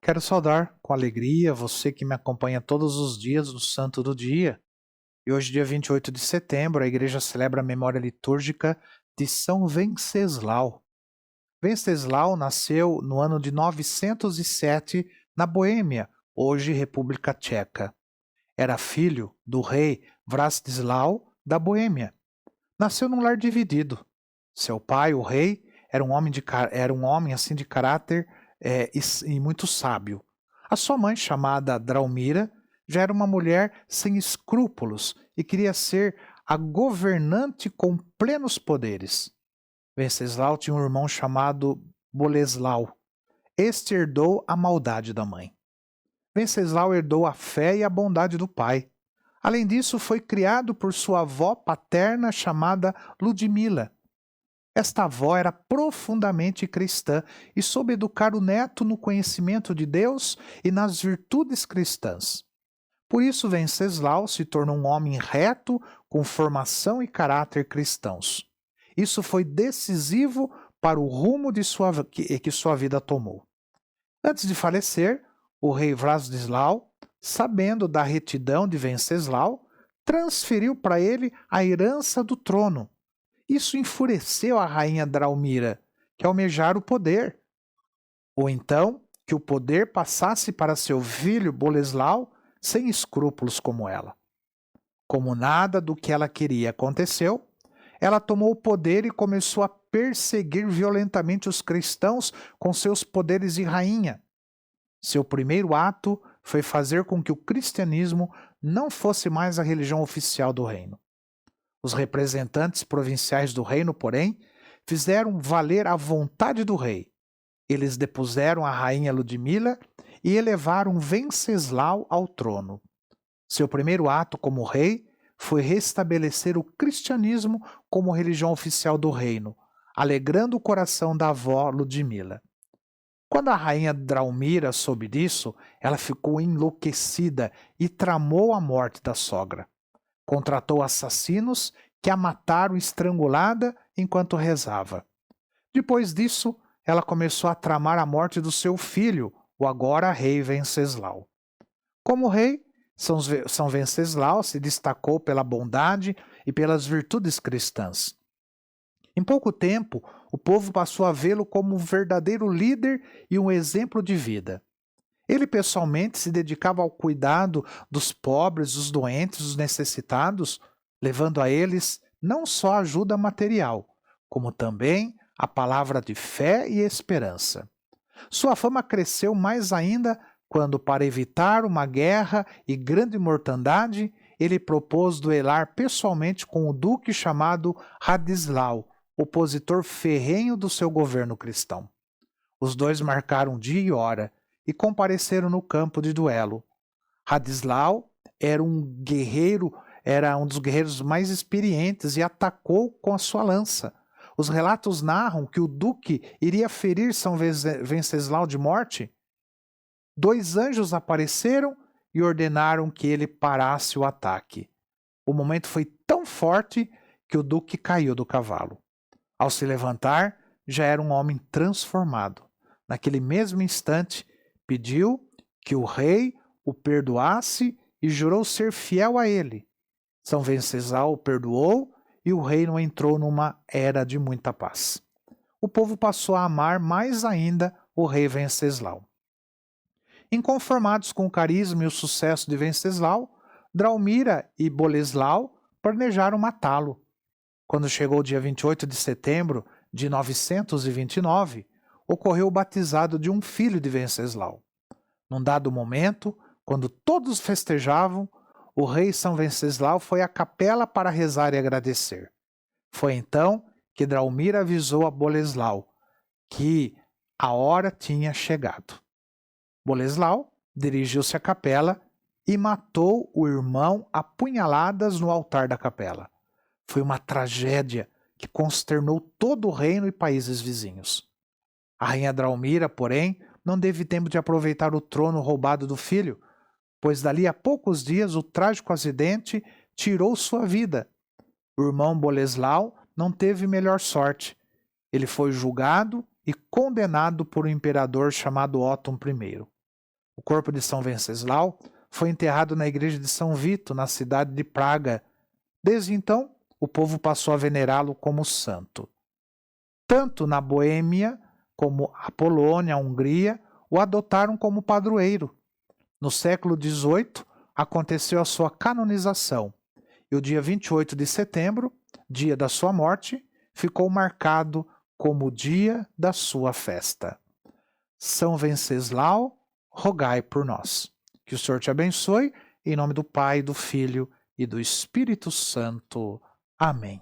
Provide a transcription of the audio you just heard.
Quero saudar com alegria você que me acompanha todos os dias no Santo do Dia. E hoje, dia 28 de setembro, a igreja celebra a memória litúrgica de São Venceslau. Venceslau nasceu no ano de 907 na Boêmia, hoje República Tcheca. Era filho do rei Vlastislau da Boêmia. Nasceu num lar dividido. Seu pai, o rei, era um homem assim de caráter e muito sábio. A sua mãe, chamada Draumira, já era uma mulher sem escrúpulos e queria ser a governante com plenos poderes. Venceslau tinha um irmão chamado Boleslau. Este herdou a maldade da mãe. Venceslau herdou a fé e a bondade do pai. Além disso, foi criado por sua avó paterna chamada Ludmila. Esta avó era profundamente cristã e soube educar o neto no conhecimento de Deus e nas virtudes cristãs. Por isso, Venceslau se tornou um homem reto, com formação e caráter cristãos. Isso foi decisivo para o rumo que sua vida tomou. Antes de falecer, o rei Vlastislau, sabendo da retidão de Venceslau, transferiu para ele a herança do trono. Isso enfureceu a rainha Draumira, que almejara o poder. Ou então, que o poder passasse para seu filho Boleslau, sem escrúpulos como ela. Como nada do que ela queria aconteceu, ela tomou o poder e começou a perseguir violentamente os cristãos com seus poderes de rainha. Seu primeiro ato foi fazer com que o cristianismo não fosse mais a religião oficial do reino. Os representantes provinciais do reino, porém, fizeram valer a vontade do rei. Eles depuseram a rainha Ludmila e elevaram Venceslau ao trono. Seu primeiro ato como rei foi restabelecer o cristianismo como religião oficial do reino, alegrando o coração da avó Ludmila. Quando a rainha Draumira soube disso, ela ficou enlouquecida e tramou a morte da sogra. Contratou assassinos que a mataram estrangulada enquanto rezava. Depois disso, ela começou a tramar a morte do seu filho, o agora rei Venceslau. Como rei, São Venceslau se destacou pela bondade e pelas virtudes cristãs. Em pouco tempo, o povo passou a vê-lo como um verdadeiro líder e um exemplo de vida. Ele pessoalmente se dedicava ao cuidado dos pobres, dos doentes, dos necessitados, levando a eles não só ajuda material, como também a palavra de fé e esperança. Sua fama cresceu mais ainda quando, para evitar uma guerra e grande mortandade, ele propôs duelar pessoalmente com o duque chamado Radislau, opositor ferrenho do seu governo cristão. Os dois marcaram dia e hora e compareceram no campo de duelo. Radislau era um dos guerreiros mais experientes e atacou com a sua lança. Os relatos narram que o duque iria ferir São Venceslau de morte. 2 anjos apareceram e ordenaram que ele parasse o ataque. O momento foi tão forte que o duque caiu do cavalo. Ao se levantar, já era um homem transformado. Naquele mesmo instante, pediu que o rei o perdoasse e jurou ser fiel a ele. São Venceslau o perdoou e o reino entrou numa era de muita paz. O povo passou a amar mais ainda o rei Venceslau. Inconformados com o carisma e o sucesso de Venceslau, Draumira e Boleslau planejaram matá-lo. Quando chegou o dia 28 de setembro de 929, ocorreu o batizado de um filho de Venceslau. Num dado momento, quando todos festejavam, o rei São Venceslau foi à capela para rezar e agradecer. Foi então que Draumira avisou a Boleslau que a hora tinha chegado. Boleslau dirigiu-se à capela e matou o irmão a punhaladas no altar da capela. Foi uma tragédia que consternou todo o reino e países vizinhos. A rainha Draumira, porém, não teve tempo de aproveitar o trono roubado do filho, pois dali a poucos dias o trágico acidente tirou sua vida. O irmão Boleslau não teve melhor sorte. Ele foi julgado e condenado por um imperador chamado Otton I. O corpo de São Venceslau foi enterrado na igreja de São Vito, na cidade de Praga. Desde então, o povo passou a venerá-lo como santo. Tanto na Boêmia como a Polônia, a Hungria, o adotaram como padroeiro. No século XVIII, aconteceu a sua canonização, e o dia 28 de setembro, dia da sua morte, ficou marcado como o dia da sua festa. São Venceslau, rogai por nós. Que o Senhor te abençoe, em nome do Pai, do Filho e do Espírito Santo. Amém.